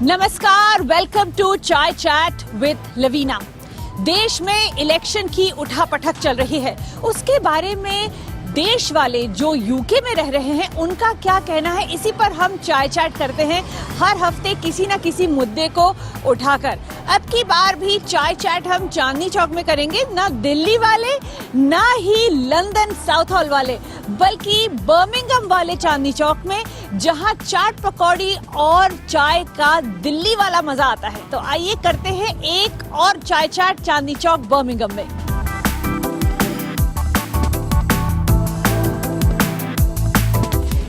नमस्कार, welcome to चाय chat with Lavina. देश में इलेक्शन की उठापटक चल रही है, उसके बारे में देश वाले जो यूके में रह रहे हैं उनका क्या कहना है, इसी पर हम चाय चैट करते हैं हर हफ्ते किसी ना किसी मुद्दे को उठाकर। अब की बार भी चाय चैट हम चांदनी चौक में करेंगे, ना दिल्ली वाले ना ही लंदन साउथ हॉल वाले, बल्कि बर्मिंघम वाले चांदनी चौक में, जहां चाट पकौड़ी और चाय का दिल्ली वाला मजा आता है। तो आइए करते हैं एक और चाय चैट चांदनी चौक बर्मिंघम में।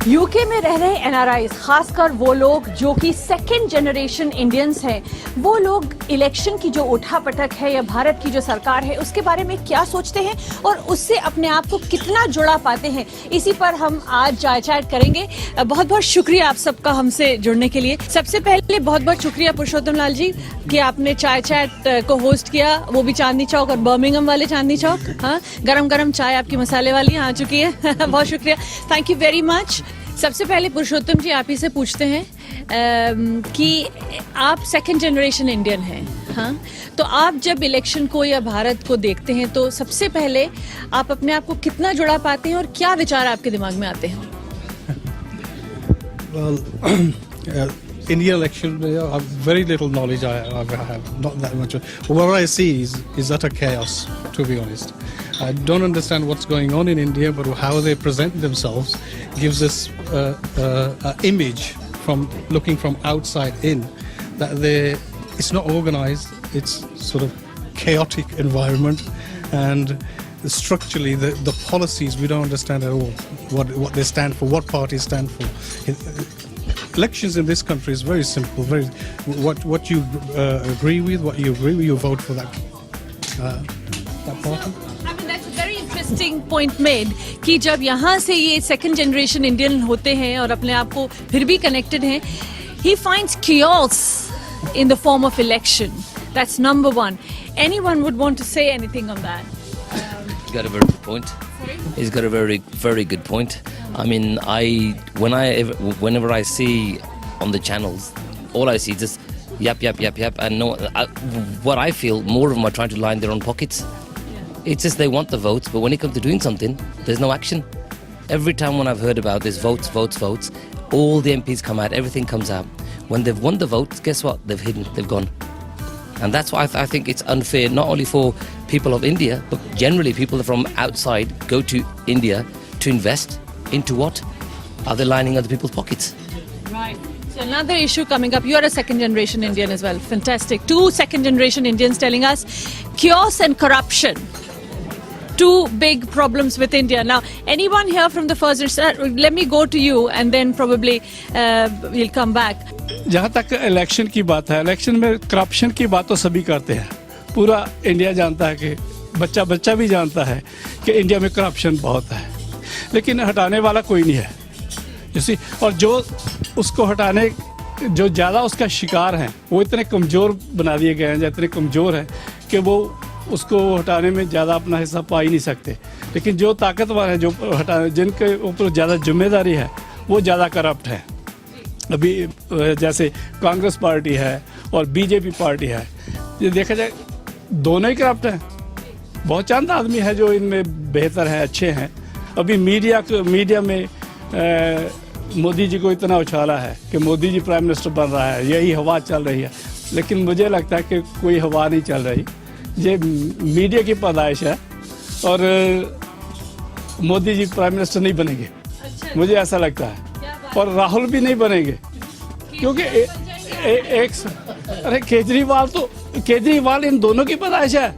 यूके में रह रहे एनआरआईज, खासकर वो लोग जो कि सेकेंड जनरेशन इंडियंस हैं, वो लोग इलेक्शन की जो उठापटक है या भारत की जो सरकार है उसके बारे में क्या सोचते हैं और उससे अपने आप को कितना जुड़ा पाते हैं, इसी पर हम आज चाय चैट करेंगे। बहुत बहुत शुक्रिया आप सबका हमसे जुड़ने के लिए। सबसे पहले बहुत बहुत शुक्रिया पुरुषोत्तम लाल जी कि आपने चाय चैट को होस्ट किया, वो भी चांदनी चौक और बर्मिंघम वाले चांदनी चौक। हाँ, गरम गरम चाय आपकी मसाले वाली आ चुकी है। बहुत शुक्रिया, थैंक यू वेरी मच। सबसे पहले पुरुषोत्तम जी आप ही से पूछते हैं कि आप सेकंड जनरेशन इंडियन हैं, हाँ, तो आप जब इलेक्शन को या भारत को देखते हैं तो सबसे पहले आप अपने आप को कितना जुड़ा पाते हैं और क्या विचार आपके दिमाग में आते हैं? Well, Indian election, very little knowledge I have, not that much. What I see is utter chaos, to be honest. I don't understand what's going on in India, but how they present themselves gives us an image from looking from outside in that it's not organized, it's sort of chaotic environment, and structurally the policies we don't understand at all what they stand for, what parties stand for. Elections in this country is very simple. What you agree with, you vote for that party. I mean, that's a very interesting point made कि जब यहाँ से ये second generation Indian होते हैं और अपने आप को फिर भी connected हैं, he finds chaos in the form of election. That's number one. Anyone would want to say anything on that? He's got a very good point. Sorry? He's got a very good point. I mean, whenever I see on the channels, all I see is just yap, and no, what I feel, more of them are trying to line their own pockets. Yeah. It's just they want the votes, but when it comes to doing something, there's no action. Every time when I've heard about this votes, all the MPs come out, everything comes out. When they've won the votes, guess what? They've hidden, they've gone. And that's why I think it's unfair, not only for people of India, but generally people from outside go to India to invest into what? Are they lining other people's pockets? Right. So another issue coming up. You're a second generation Indian as well. Fantastic. 2 second generation Indians telling us chaos and corruption. 2 big problems with India. Now, anyone here from the first? Let me go to you and then probably we'll come back. जहाँ तक election की बात है, election में corruption की बात तो सभी करते हैं। पूरा इंडिया जानता है कि बच्चा भी जानता है कि इंडिया में करप्शन बहुत है, लेकिन हटाने वाला कोई नहीं है। जैसे और जो उसको हटाने, जो ज़्यादा उसका शिकार हैं, वो इतने कमज़ोर बना दिए गए हैं, इतने कमज़ोर हैं कि वो उसको हटाने में ज़्यादा अपना हिस्सा पा ही नहीं सकते। लेकिन जो ताकतवर हैं, जो हटाने, जिनके ऊपर ज़्यादा जिम्मेदारी है, वो ज़्यादा करप्ट है। अभी जैसे कांग्रेस पार्टी है और बीजेपी पार्टी है, ये देखा जाए दोनों ही करप्ट हैं। बहुत चंद आदमी है जो इनमें बेहतर हैं, अच्छे हैं। अभी मीडिया में मोदी जी को इतना उछाला है कि मोदी जी प्राइम मिनिस्टर बन रहा है, यही हवा चल रही है, लेकिन मुझे लगता है कि कोई हवा नहीं चल रही। ये मीडिया की पैदाइश है और मोदी जी प्राइम मिनिस्टर नहीं बनेंगे। अच्छा। मुझे ऐसा लगता है, और राहुल भी नहीं बनेंगे, क्योंकि अरे केजरीवाल इन दोनों की पैदाइश है,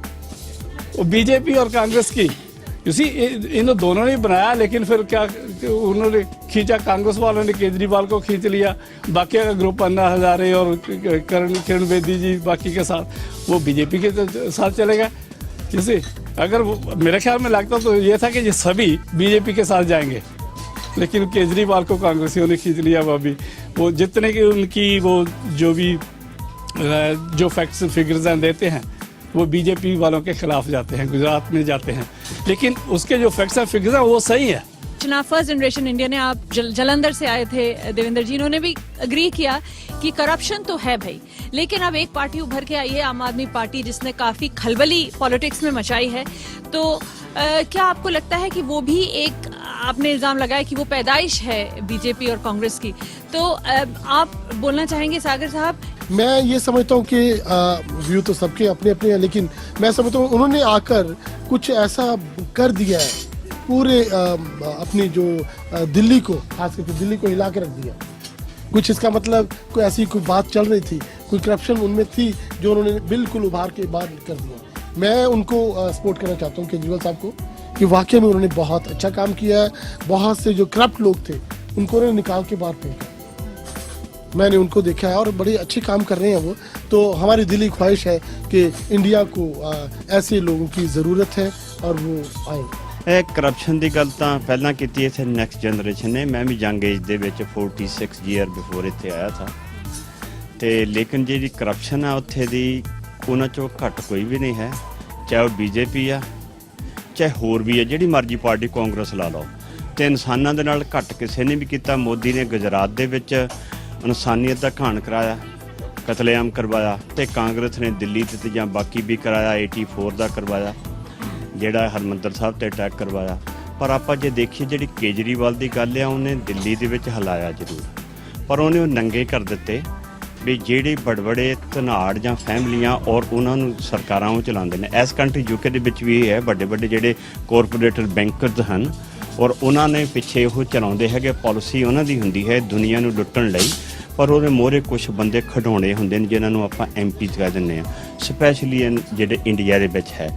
वो बीजेपी और कांग्रेस की। इसी इन दोनों ने बनाया, लेकिन फिर क्या उन्होंने खींचा, कांग्रेस वालों ने केजरीवाल को खींच लिया, बाकी का ग्रुप अन्ना हजारे और किरण बेदी जी बाकी के साथ, वो बीजेपी के साथ चले गए। जैसे अगर मेरे ख्याल में लगता तो ये था कि ये सभी बीजेपी के साथ जाएंगे, लेकिन केजरीवाल को कांग्रेसियों ने खींच लिया। वो जितने की उनकी वो जो फैक्ट्स फिगर्स देते हैं, वो बीजेपी वालों के खिलाफ जाते हैं, गुजरात में जाते हैं, लेकिन उसके जो फैक्ट्स एंड फिगर्स हैं वो सही है। रचना फर्स्ट जनरेशन इंडियन है, आप जलंधर से आए थे देवेंद्र जी, इन्होंने भी अग्री किया कि करप्शन तो है भाई, लेकिन अब एक पार्टी उभर के आई है आम आदमी पार्टी, जिसने काफी खलबली पॉलिटिक्स में मचाई है। तो क्या आपको लगता है कि वो भी एक, आपने इल्जाम लगाया कि वो पैदाइश है बीजेपी और कांग्रेस की, तो आप बोलना चाहेंगे सागर साहब? मैं ये समझता हूँ कि व्यू तो सबके अपने अपने हैं, लेकिन मैं समझता हूँ उन्होंने आकर कुछ ऐसा कर दिया है पूरे अपनी जो दिल्ली को, खास करके दिल्ली को हिला के रख दिया। कुछ इसका मतलब कोई ऐसी कोई बात चल रही थी, कोई करप्शन उनमें थी जो उन्होंने बिल्कुल उभार के बाहर कर दिया। मैं उनको सपोर्ट करना चाहता हूँ केजरीवाल साहब को, कि वाकई में उन्होंने बहुत अच्छा काम किया है। बहुत से जो करप्ट लोग थे उनको उन्होंने निकाल के बाहर फेंका, मैंने उनको देखा है और बड़े अच्छे काम कर रहे हैं वो। तो हमारी दिली ख्वाहिश है कि इंडिया को ऐसे लोगों की ज़रूरत है और वो आए। ਇਹ ਕਰਪਸ਼ਨ ਦੀ ਗੱਲ ਤਾਂ ਪਹਿਲਾਂ ਕੀਤੀ ਇੱਥੇ ਨੈਕਸਟ ਜਨਰੇਸ਼ਨ ਨੇ। ਮੈਂ ਵੀ ਯੰਗ ਏਜ ਦੇ ਵਿੱਚ 46 ਈਅਰ ਬਿਫੋਰ ਇੱਥੇ ਆਇਆ ਥਾ, ਤੇ ਲੇਕਿਨ ਜਿਹੜੀ ਕਰਪਸ਼ਨ ਆ ਉੱਥੇ ਦੀ ਉਹਨਾਂ ਚੋਂ ਘੱਟ ਕੋਈ ਵੀ ਨਹੀਂ ਹੈ, ਚਾਹੇ ਉਹ ਬੀਜੇਪੀ ਆ ਚਾਹੇ ਹੋਰ ਵੀ ਆ, ਜਿਹੜੀ ਮਰਜ਼ੀ ਪਾਰਟੀ, ਕਾਂਗਰਸ ਲਾ ਲਓ। ਤੇ ਇਨਸਾਨਾਂ ਦੇ ਨਾਲ ਘੱਟ ਕਿਸੇ ਨੇ ਵੀ ਕੀਤਾ। ਮੋਦੀ ਨੇ ਗੁਜਰਾਤ ਦੇ ਵਿੱਚ ਇਨਸਾਨੀਅਤ ਦਾ ਘਾਣ ਕਰਾਇਆ, ਕਤਲੇਆਮ ਕਰਵਾਇਆ, ਤੇ ਕਾਂਗਰਸ ਨੇ ਦਿੱਲੀ ਤੇ ਜਾਂ ਬਾਕੀ ਵੀ ਕਰਾਇਆ, 84 ਦਾ ਕਰਵਾਇਆ, ਜਿਹੜਾ ਹਰਮੰਦਰ ਸਾਹਿਬ ਤੇ ਅਟੈਕ ਕਰਵਾਇਆ। ਪਰ ਆਪਾਂ ਜੇ ਦੇਖੀਏ ਜਿਹੜੀ ਕੇਜਰੀਵਾਲ ਦੀ ਗੱਲ ਆ, ਉਹਨੇ ਦਿੱਲੀ ਦੇ ਵਿੱਚ ਹਲਾਇਆ ਜ਼ਰੂਰ, ਪਰ ਉਹਨੇ ਉਹ ਨੰਗੇ ਕਰ ਦਿੱਤੇ ਵੀ ਜਿਹੜੇ ਬੜੇ ਧਨਾੜ ਜਾਂ ਫੈਮਲੀਆਂ ਔਰ ਉਹਨਾਂ ਨੂੰ ਸਰਕਾਰਾਂ ਉਹ ਚਲਾਉਂਦੇ ਨੇ। ਇਸ ਕੰਟਰੀ ਯੂਕੇ ਦੇ ਵਿੱਚ ਵੀ ਇਹ ਹੈ, ਵੱਡੇ ਜਿਹੜੇ ਕੋਰਪੋਰੇਟਰ ਬੈਂਕਰਸ ਹਨ ਔਰ ਉਹਨਾਂ ਨੇ ਪਿੱਛੇ ਉਹ ਚਲਾਉਂਦੇ ਹੈਗੇ, ਪਾਲਿਸੀ ਉਹਨਾਂ ਦੀ ਹੁੰਦੀ ਹੈ ਦੁਨੀਆ ਨੂੰ ਲੁੱਟਣ ਲਈ, ਪਰ ਉਹਦੇ ਮੋਹਰੇ ਕੁਝ ਬੰਦੇ ਖਿਡੌਣੇ ਹੁੰਦੇ ਨੇ ਜਿਨ੍ਹਾਂ ਨੂੰ ਆਪਾਂ ਐਮਪੀਜ਼ ਕਹਿ ਦਿੰਦੇ ਹਾਂ, ਸਪੈਸ਼ਲੀ ਜਿਹੜੇ ਇੰਡੀਆ ਦੇ ਵਿੱਚ ਹੈ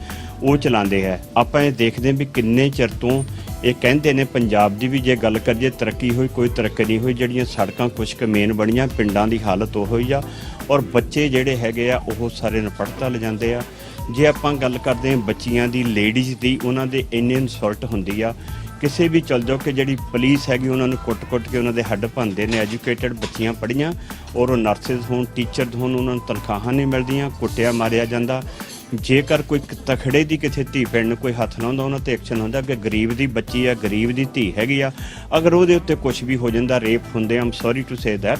ਉਹ ਚਲਾਉਂਦੇ ਹੈ। ਆਪਾਂ ਇਹ ਦੇਖਦੇ ਵੀ ਕਿੰਨੇ ਚਿਰ ਤੋਂ ਇਹ ਕਹਿੰਦੇ ਨੇ। ਪੰਜਾਬ ਦੀ ਵੀ ਜੇ ਗੱਲ ਕਰੀਏ ਤਰੱਕੀ ਹੋਈ, ਕੋਈ ਤਰੱਕੀ ਨਹੀਂ ਹੋਈ। ਜਿਹੜੀਆਂ ਸੜਕਾਂ ਕੁਛ ਕੁ ਮੇਨ ਬਣੀਆਂ, ਪਿੰਡਾਂ ਦੀ ਹਾਲਤ ਉਹ ਹੋਈ ਆ ਔਰ ਬੱਚੇ ਜਿਹੜੇ ਹੈਗੇ ਆ ਉਹ ਸਾਰੇ ਨਪੜਤਾ ਲੈ ਜਾਂਦੇ ਆ। ਜੇ ਆਪਾਂ ਗੱਲ ਕਰਦੇ ਹਾਂ ਬੱਚੀਆਂ ਦੀ, ਲੇਡੀਜ਼ ਦੀ, ਉਹਨਾਂ ਦੇ ਇੰਨੀ ਇਨਸਲਟ ਹੁੰਦੀ ਆ। ਕਿਸੇ ਵੀ ਚਲ ਜਾਓ ਕਿ ਜਿਹੜੀ ਪੁਲਿਸ ਹੈਗੀ ਉਹਨਾਂ ਨੂੰ ਕੁੱਟ ਕੇ ਉਹਨਾਂ ਦੇ ਹੱਡ ਭੰਨਦੇ ਨੇ। ਐਜੂਕੇਟਡ ਬੱਚੀਆਂ ਪੜ੍ਹੀਆਂ ਔਰ ਉਹ ਨਰਸਿਸ ਹੋਣ, ਟੀਚਰ ਹੋਣ, ਉਹਨਾਂ ਨੂੰ ਤਨਖਾਹਾਂ ਨਹੀਂ ਮਿਲਦੀਆਂ, ਕੁੱਟਿਆ ਮਾਰਿਆ ਜਾਂਦਾ। ਜੇਕਰ ਕੋਈ ਤਖੜੇ ਦੀ ਕਿਸੇ ਧੀ ਭੈਣ ਨੂੰ ਕੋਈ ਹੱਥ ਲਾਉਂਦਾ ਉਹਨਾਂ ਤੇ ਐਕਸ਼ਨ ਹੁੰਦਾ ਕਿ ਗਰੀਬ ਦੀ ਬੱਚੀ ਆ, ਗਰੀਬ ਦੀ ਧੀ ਹੈਗੀ ਆ, ਅਗਰ ਉਹਦੇ ਉੱਤੇ ਕੁਝ ਵੀ ਹੋ ਜਾਂਦਾ, ਰੇਪ ਹੁੰਦੇ, ਆਮ ਸੌਰੀ ਟੂ ਸੇ ਦੈਟ,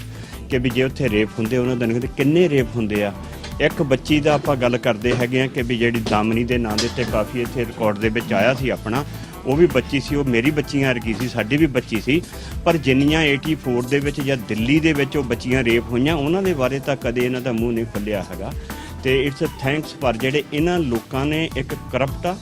ਕਿ ਵੀ ਜੇ ਉੱਥੇ ਰੇਪ ਹੁੰਦੇ ਉਹਨਾਂ ਦਾ ਨਹੀਂ, ਕਿੰਨੇ ਰੇਪ ਹੁੰਦੇ ਆ। ਇੱਕ ਬੱਚੀ ਦਾ ਆਪਾਂ ਗੱਲ ਕਰਦੇ ਹੈਗੇ ਆ ਕਿ ਵੀ ਜਿਹੜੀ ਦਾਮਨੀ ਦੇ ਨਾਂ ਦੇ ਉੱਤੇ ਕਾਫੀ ਇੱਥੇ ਰਿਕਾਰਡ ਦੇ ਵਿੱਚ ਆਇਆ ਸੀ ਆਪਣਾ, ਉਹ ਵੀ ਬੱਚੀ ਸੀ, ਉਹ ਮੇਰੀ ਬੱਚੀਆਂ ਵਰਗੀ ਸੀ, ਸਾਡੀ ਵੀ ਬੱਚੀ ਸੀ। ਪਰ ਜਿੰਨੀਆਂ 84 ਦੇ ਵਿੱਚ ਜਾਂ ਦਿੱਲੀ ਦੇ ਵਿੱਚ ਉਹ ਬੱਚੀਆਂ ਰੇਪ ਹੋਈਆਂ, ਉਹਨਾਂ ਦੇ ਬਾਰੇ ਤਾਂ ਕਦੇ ਇਹਨਾਂ ਦਾ ਮੂੰਹ ਨਹੀਂ ਖੁੱਲਿਆ ਹੈਗਾ। ਤੇ ਇਟਸ ਥੈਂਕਸ ਪਰ ਜਿਹੜੇ ਇਹਨਾਂ ਲੋਕਾਂ ਨੇ ਇੱਕ ਕਰਪਟ ਆ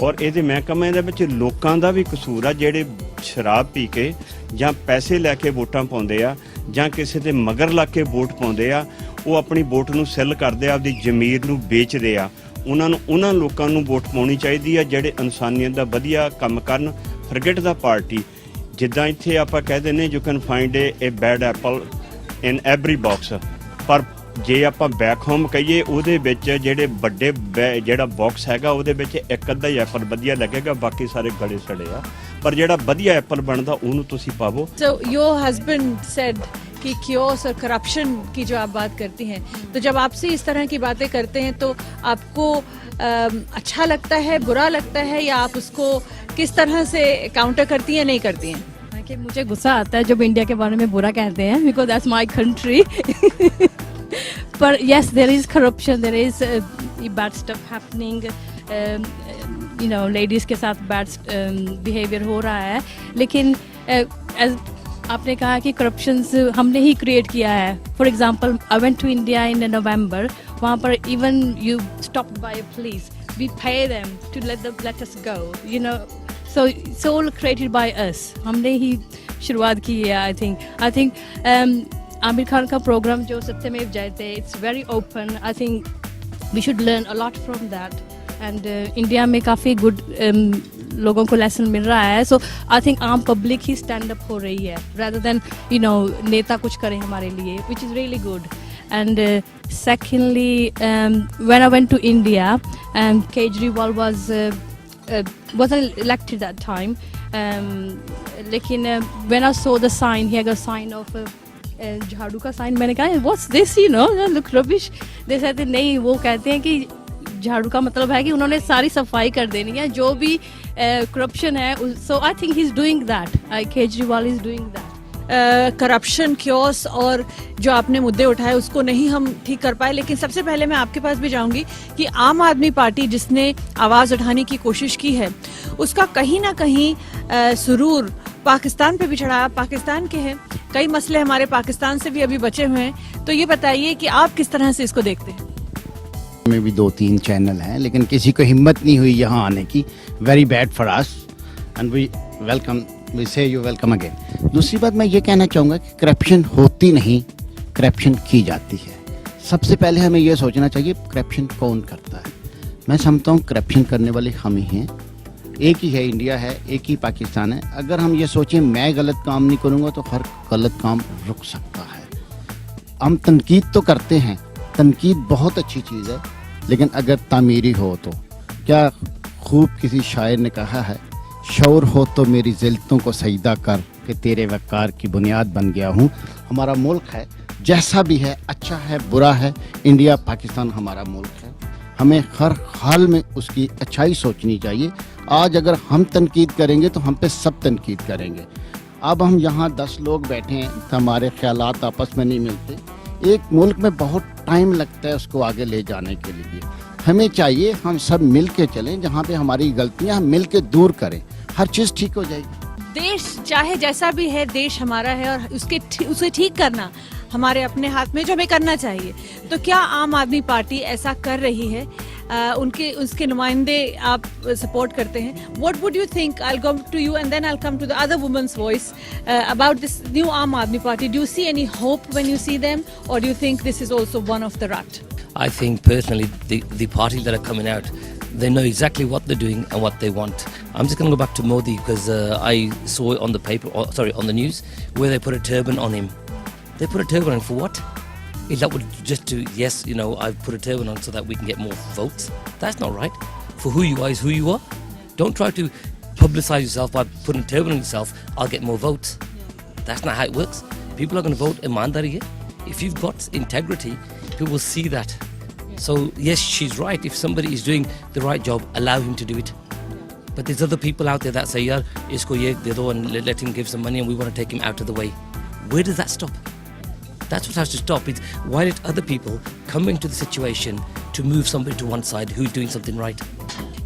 ਔਰ ਇਹਦੇ ਮੈਂ ਕਹਾਂ ਇਹਦੇ ਵਿੱਚ ਲੋਕਾਂ ਦਾ ਵੀ ਕਸੂਰ ਆ, ਜਿਹੜੇ ਸ਼ਰਾਬ ਪੀ ਕੇ ਜਾਂ ਪੈਸੇ ਲੈ ਕੇ ਵੋਟਾਂ ਪਾਉਂਦੇ ਆ ਜਾਂ ਕਿਸੇ ਦੇ ਮਗਰ ਲੱਗ ਕੇ ਵੋਟ ਪਾਉਂਦੇ ਆ, ਉਹ ਆਪਣੀ ਵੋਟ ਨੂੰ ਸੈੱਲ ਕਰਦੇ ਆ, ਆਪਦੀ ਜ਼ਮੀਰ ਨੂੰ ਵੇਚਦੇ ਆ। ਉਹਨਾਂ ਲੋਕਾਂ ਨੂੰ ਵੋਟ ਪਾਉਣੀ ਚਾਹੀਦੀ ਆ ਜਿਹੜੇ ਇਨਸਾਨੀਅਤ ਦਾ ਵਧੀਆ ਕੰਮ ਕਰਨ। ਫਰਗੇਟ ਦਾ ਪਾਰਟੀ, ਜਿੱਦਾਂ ਇੱਥੇ ਆਪਾਂ ਕਹਿ ਦਿੰਦੇ you can find a bad apple in every box, ਪਰ ਜੇ ਆਪਾਂ ਬੈਕ ਹੋਮ ਕਹੀਏ ਉਹਦੇ ਵਿੱਚ ਜਿਹੜੇ ਵੱਡੇ ਜਿਹੜਾ ਬਾਕਸ ਹੈਗਾ ਉਹਦੇ ਵਿੱਚ ਇੱਕ ਅੱਧਾ ਹੀ ਐਪਲ ਵਧੀਆ ਲੱਗੇਗਾ, ਬਾਕੀ ਸਾਰੇ ਗਲੇ ਸੜੇ ਆ। ਪਰ ਜਿਹੜਾ ਵਧੀਆ ਐਪਲ ਬਣਦਾ ਉਹਨੂੰ ਤੁਸੀਂ ਪਾਵੋ। So your husband said कि क्योस और करप्शन की जो आप बात करती हैं, तो जब आपसे इस तरह की बातें करते हैं तो आपको अच्छा लगता है, बुरा लगता है, या आप उसको किस तरह से काउंटर करती हैं, नहीं करती हैं? कि मुझे गुस्सा आता है जब इंडिया के बारे में बुरा कहते हैं, बिकॉज दैट्स माय कंट्री। पर yes, there is corruption, there is bad stuff happening, you know, ladies के साथ bad behavior हो रहा है, लेकिन as आपने कहा कि करप्शन हमने ही क्रिएट किया है। For example I went to India in November, वहाँ पर even you stopped by police, we pay them to let us go, you know, so it's all created by us, हमने ही शुरुआत की है। आई थिंक आमिर खान का प्रोग्राम जो Satyamev Jayate, it's very open, I think we should learn a lot from that, and India में काफ़ी good लोगों को लेसन मिल रहा है। सो आई थिंक आम पब्लिक ही स्टैंड अप हो रही है rather than you know नेता कुछ करें हमारे लिए, which is really good. And secondly, when I went to India, Kejriwal wasn't elected that time, लेकिन when I saw the sign, he had a sign of झाड़ू का साइन, मैंने कहा what's this, you know, look rubbish. they said नहीं, वो कहते हैं कि झाड़ू का मतलब है कि उन्होंने सारी सफाई कर देनी है, जो भी corruption है. So I think he's doing that. Kejriwal is doing that. Corruption chaos और जो आपने मुद्दे उठाए उसको नहीं हम ठीक कर पाए, लेकिन सबसे पहले मैं आपके पास भी जाऊंगी कि आम आदमी पार्टी जिसने आवाज़ उठाने की कोशिश की है उसका कहीं ना कहीं सुरूर पाकिस्तान पे भी चढ़ा. पाकिस्तान के हैं, कई मसले हमारे पाकिस्तान से भी अभी बचे हुए हैं. तो ये बताइए कि आप किस तरह से इसको देखते हैं. में भी 2-3 चैनल हैं, लेकिन किसी को हिम्मत नहीं हुई यहाँ आने की. Very bad for us and we welcome, we say you welcome again. दूसरी बात मैं ये कहना चाहूँगा कि करप्शन होती नहीं, करप्शन की जाती है. सबसे पहले हमें ये सोचना चाहिए करप्शन कौन करता है. मैं समझता हूँ करप्शन करने वाले हम ही हैं. एक ही है इंडिया है, एक ही पाकिस्तान है. अगर हम ये सोचें मैं गलत काम नहीं करूँगा तो हर गलत काम रुक सकता है. हम तनकीद तो करते हैं, तनकीद बहुत अच्छी चीज़ है, लेकिन अगर तामीरी हो तो क्या खूब किसी शायर ने कहा है, शौर हो तो मेरी ज़िल्तों को सजदा कर कि तेरे वक़ार की बुनियाद बन गया हूँ. हमारा मुल्क है, जैसा भी है, अच्छा है बुरा है, इंडिया पाकिस्तान हमारा मुल्क है. हमें हर हाल में उसकी अच्छाई सोचनी चाहिए. आज अगर हम तनकीद करेंगे तो हम पे सब तनकीद करेंगे. अब हम यहाँ 10 लोग बैठे हैं तो हमारे ख्यालात आपस में नहीं मिलते. एक मुल्क में बहुत टाइम लगता है उसको आगे ले जाने के लिए. हमें चाहिए हम सब मिल के चलें, जहाँ पे हमारी गलतियाँ हम मिल के दूर करें, हर चीज़ ठीक हो जाएगी. देश चाहे जैसा भी है, देश हमारा है और उसे ठीक करना हमारे अपने हाथ में, जो हमें करना चाहिए. तो क्या आम आदमी पार्टी ऐसा कर रही है? उसके नुमाइंदे आप सपोर्ट करते हैं. What would you think? I'll go to you and then I'll come to the other woman's voice about this new Aam Aadmi Party. Do you see any hope when you see them, or do you think this is also one of the rut? I think personally the parties that are coming out, they know exactly what they're doing and what they want. I'm just going to go back to Modi because I saw it on the paper, on the news, where they put a turban on him. They put a turban on him for what? Is that would just to, yes, you know, I've put a turban on so that we can get more votes? That's not right. For who you are is who you are. Don't try to publicise yourself by putting a turban on yourself, I'll get more votes. That's not how it works. People are going to vote imandari hai. If you've got integrity, people will see that. So yes, she's right. If somebody is doing the right job, allow him to do it. But there's other people out there that say, yaar, isko ye de do and let him give some money and we want to take him out of the way. Where does that stop? That's what has to stop. It's why let other people come into the situation to move somebody to one side who's doing something right.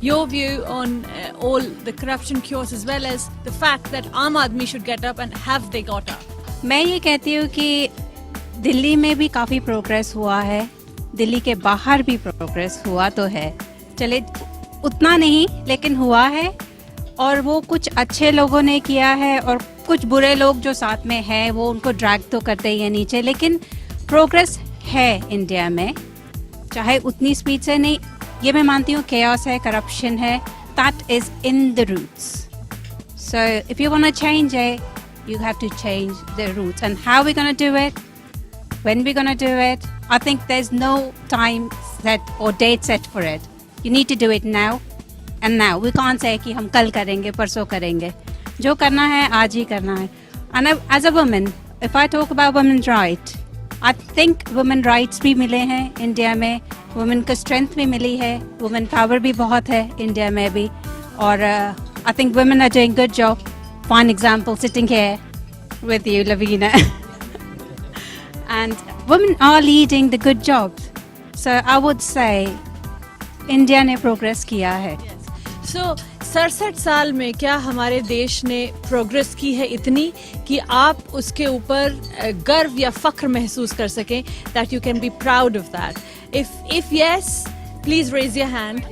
Your view on all the corruption cures as well as the fact that Aam Aadmi should get up, and have they got up? मैं ये कहती हूँ कि दिल्ली में भी काफ़ी progress हुआ है, दिल्ली के बाहर भी प्रोग्रेस हुआ तो है, चले उतना नहीं लेकिन हुआ है. और वो कुछ अच्छे लोगों ने किया है और कुछ बुरे लोग जो साथ में हैं वो उनको ड्रैग तो करते ही है नीचे. लेकिन प्रोग्रेस है इंडिया में, चाहे उतनी स्पीड से नहीं. ये मैं मानती हूँ chaos है, करप्शन है, that is in the roots. So if you want to change it, you have to change the roots. And how we're going to do it, when we're going to do it, I think there's no time set or date set for it. You need to do it now and now. We can't say कि हम कल करेंगे, परसों करेंगे. जो करना है आज ही करना है. And as a woman, if I talk about women's rights, I think women rights भी मिले हैं इंडिया में, women को strength भी मिली है, women power भी बहुत है इंडिया में भी. और I think women are doing good job. Fine example sitting here with you, Lavina. And women are leading the good jobs. So I would say India ने प्रोग्रेस किया है. So 67 साल में क्या हमारे देश ने प्रोग्रेस की है इतनी कि आप उसके ऊपर गर्व या फख्र महसूस कर सकें, that you can be proud of that? If yes, please raise your hand.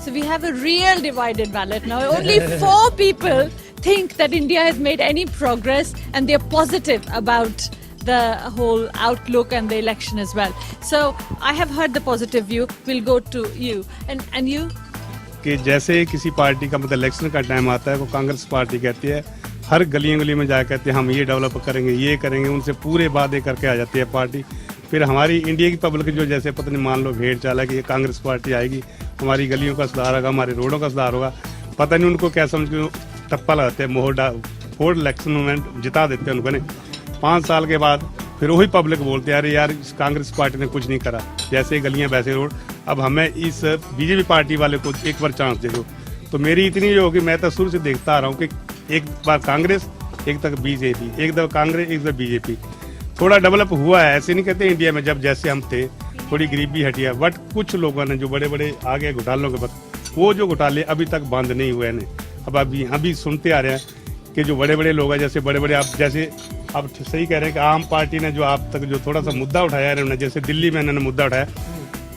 So we have a real divided ballot now. Only 4 people think that India has made any progress, and they're positive about the whole outlook and the election as well. So I have heard the positive view. We'll go to you. And you? कि जैसे किसी party का मतलब election का time आता है, वो Congress party कहती है, हर गली में जा कहते हैं हम ये डेवलप करेंगे, ये करेंगे, उनसे पूरे वादे करके आ जाती है पार्टी. फिर हमारी इंडिया की पब्लिक जो जैसे पता नहीं मान लो भेड़ चाला कि ये कांग्रेस पार्टी आएगी, हमारी गलियों का सुधार होगा, हमारे रोडों का सुधार होगा, पता नहीं उनको क्या समझ के टप्पा लगाते हैं, मोहर फोर्ड इलेक्शन में जिता देते हैं उनको ने. 5 साल के बाद फिर वही पब्लिक बोलते हैं अरे यार इस कांग्रेस पार्टी ने कुछ नहीं करा, जैसे गलियां वैसे रोड. अब हमें इस बीजेपी पार्टी वाले को एक बार चांस दे दो। तो मेरी इतनी जो होगी, मैं तो शुरू से देखता आ रहा हूँ कि एक बार कांग्रेस, एक तक बीजेपी, एक दफा कांग्रेस, एक दफा बीजेपी। थोड़ा डेवलप हुआ है, ऐसे नहीं कहते इंडिया में जब जैसे हम थे थोड़ी गरीबी हटी है, बट कुछ लोगों ने जो बड़े बड़े आगे घोटालों के बाद, वो जो घोटाले अभी तक बंद नहीं हुए हैं। अब अभी सुनते आ रहे हैं कि जो बड़े बड़े लोग हैं, जैसे बड़े बड़े आप जैसे आप सही कह रहे हैं कि आम पार्टी ने जो आप तक जो थोड़ा सा मुद्दा उठाया है इन्होंने, जैसे दिल्ली में इन्होंने मुद्दा उठाया,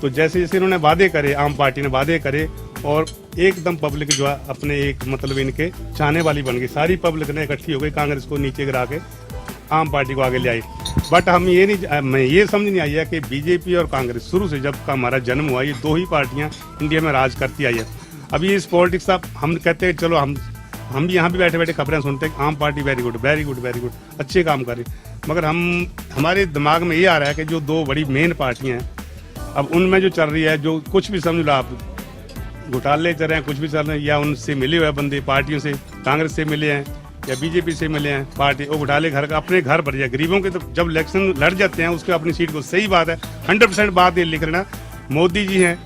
तो जैसे जैसे इन्होंने वादे करे, आम पार्टी ने वादे करे और एकदम पब्लिक जो है अपने एक मतलब इनके चाहने वाली बन गई, सारी पब्लिक ने इकट्ठी हो गई, कांग्रेस को नीचे गिरा के आम पार्टी को आगे ले आई। बट हम ये नहीं, मैं ये समझ नहीं आई है कि बीजेपी और कांग्रेस शुरू से जब का हमारा जन्म हुआ, ये दो ही पार्टियां इंडिया में राज करती आई है। अभी इस पॉलिटिक्स आप हम कहते हैं चलो हम भी यहाँ भी बैठे बैठे खबरें सुनते हैं, आम party very good very good very good, अच्छे काम करे, मगर हमारे दिमाग में ये आ रहा है कि जो दो बड़ी मेन पार्टियां हैं, अब उनमें जो चल रही है, जो कुछ भी समझ लो आप, घोटाले चल रहे हैं, कुछ भी चल रहे हैं, या उनसे मिले हुए बंदे पार्टियों से, कांग्रेस से मिले हैं या बीजेपी से मिले हैं पार्टी, वो घोटाले घर अपने घर भर जाए। गरीबों के तो जब इलेक्शन लड़ जाते हैं उसके अपनी सीट को, सही बात है, 100% बात ये लिख लेना, मोदी जी हैं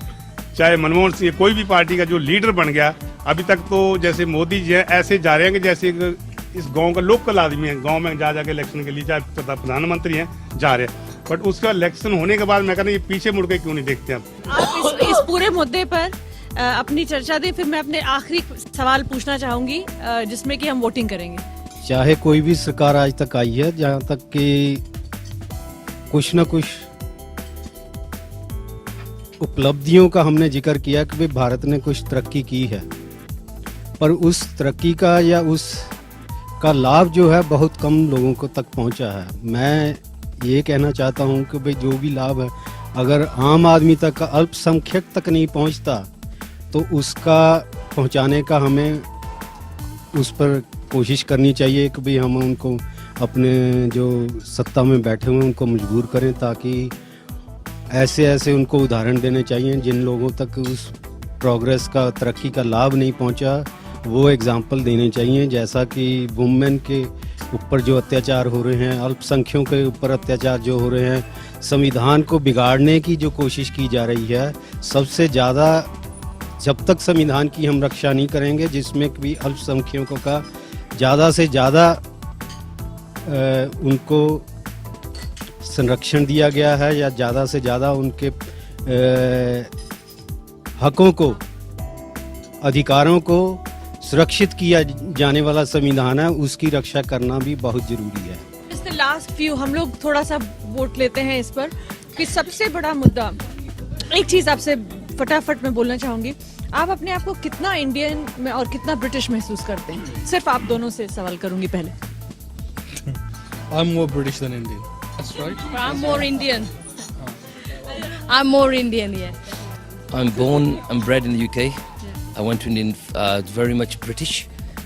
चाहे मनमोहन सिंह, कोई भी पार्टी का जो लीडर बन गया, अभी तक तो जैसे मोदी जी हैं ऐसे जा रहे हैं कि जैसे इस गांव का लोकल आदमी है, गांव में जा जाके इलेक्शन के लिए, चाहे प्रधानमंत्री हैं जा रहे हैं, बट उसका इलेक्शन होने के बाद मैं कहना ये पीछे मुड़ के क्यों नहीं देखते आप इस पूरे मुद्दे पर अपनी चर्चा दें, फिर मैं अपने आखिरी सवाल पूछना चाहूंगी जिसमें कि हम वोटिंग करेंगे। चाहे कोई भी सरकार आज तक आई है, जहाँ तक कि कुछ ना कुछ उपलब्धियों का हमने जिक्र किया कि भाई भारत ने कुछ तरक्की की है, पर उस तरक्की का या उस का लाभ जो है बहुत कम लोगों को तक पहुंचा है। मैं ये कहना चाहता हूं कि भाई जो भी लाभ है, अगर आम आदमी तक, अल्पसंख्यक तक नहीं पहुंचता, तो उसका पहुंचाने का हमें उस पर कोशिश करनी चाहिए कि भाई हम उनको अपने जो सत्ता में बैठे हुए उनको मजबूर करें, ताकि ऐसे ऐसे उनको उदाहरण देने चाहिए जिन लोगों तक उस प्रोग्रेस का, तरक्की का लाभ नहीं पहुंचा, वो एग्जाम्पल देने चाहिए। जैसा कि वुमेन के ऊपर जो अत्याचार हो रहे हैं, अल्पसंख्यकों के ऊपर अत्याचार जो हो रहे हैं, संविधान को बिगाड़ने की जो कोशिश की जा रही है, सबसे ज़्यादा जब तक संविधान की हम रक्षा नहीं करेंगे, जिसमें भी अल्पसंख्यकों का ज़्यादा से ज़्यादा उनको संरक्षण दिया गया है या ज़्यादा से ज़्यादा उनके हकों को, अधिकारों को सुरक्षित किया जाने वाला संविधान है, उसकी रक्षा करना भी बहुत जरूरी है। इससे लास्ट फ्यू हम लोग थोड़ा सा वोट लेते हैं इस पर कि सबसे बड़ा मुद्दा, एक चीज आपसे फटाफट में बोलना चाहूंगी, आप अपने आप को कितना इंडियन में और कितना ब्रिटिश महसूस करते हैं? सिर्फ आप दोनों से सवाल करूंगी पहले। I'm more British than Indian. That's right. I'm more Indian. I'm more Indian, yeah. I'm born and bred in the UK. I went to India, very much British.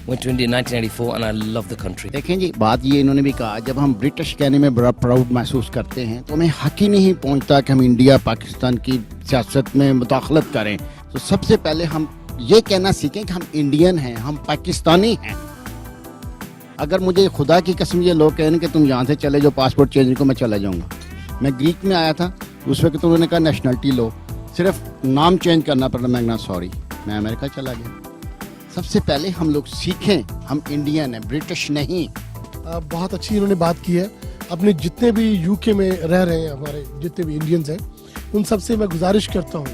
Went to India in 1994 and I love the country. देखें जी, बात ये इन्होंने भी कहा, जब हम British कहने में बड़ा प्राउड महसूस करते हैं तो हमें हक ही नहीं पहुंचता कि हम इंडिया पाकिस्तान की सियासत में मुदाखलत करें। तो सबसे पहले हम ये कहना सीखें कि हम इंडियन हैं, हम पाकिस्तानी हैं। अगर मुझे खुदा की कसम ये लोग कहें कि तुम यहाँ से चले जाओ, पासपोर्ट चेंज को, मैं चला जाऊँगा। मैं ग्रीक में आया था, उस वक्त उन्होंने कहा नेशनलिटी लो, सिर्फ नाम चेंज करना पड़ा, मैं कहना सॉरी, मैं अमेरिका चला गया। सबसे पहले हम लोग सीखें हम इंडियन हैं, ब्रिटिश नहीं। बहुत अच्छी इन्होंने बात की है। अपने जितने भी यूके में रह रहे हैं हमारे जितने भी इंडियंस हैं, उन सबसे मैं गुजारिश करता हूँ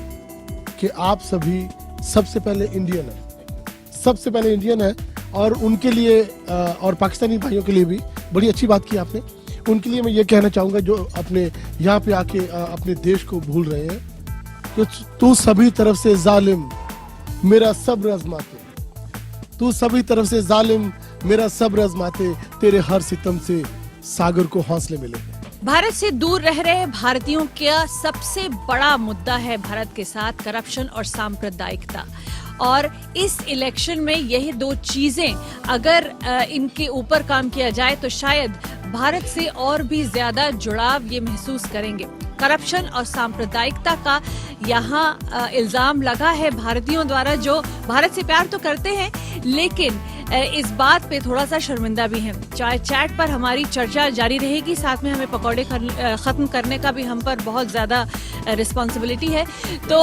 कि आप सभी सबसे पहले इंडियन हैं, सबसे पहले इंडियन है। और उनके लिए और पाकिस्तानी भाइयों के लिए भी बड़ी अच्छी बात की आपने। उनके लिए मैं ये कहना चाहूँगा जो अपने यहाँ पे आके अपने देश को भूल रहे हैं कि तू सभी तरफ से जालिम मेरा सब्र आजमाते, तू सभी तरफ से जालिम मेरा सब्र आजमाते, तेरे हर सितम से सागर को हौसले मिले। भारत से दूर रह रहे भारतीयों का सबसे बड़ा मुद्दा है भारत के साथ करप्शन और सांप्रदायिकता। और इस इलेक्शन में यही दो चीजें अगर इनके ऊपर काम किया जाए तो शायद भारत से और भी ज्यादा जुड़ाव ये महसूस करेंगे। करप्शन और सांप्रदायिकता का यहाँ इल्जाम लगा है भारतीयों द्वारा, जो भारत से प्यार तो करते हैं लेकिन इस बात पे थोड़ा सा शर्मिंदा भी हैं। चाय चैट पर हमारी चर्चा जारी रहेगी, साथ में हमें पकौड़े ख़त्म करने का भी हम पर बहुत ज़्यादा रिस्पॉन्सिबिलिटी है, तो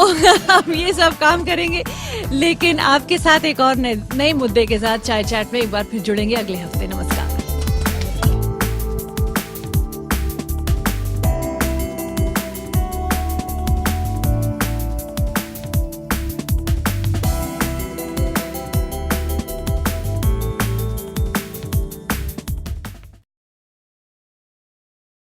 हम ये सब काम करेंगे। लेकिन आपके साथ एक और नए मुद्दे के साथ चाय चैट में एक बार फिर जुड़ेंगे अगले हफ्ते। नमस्कार।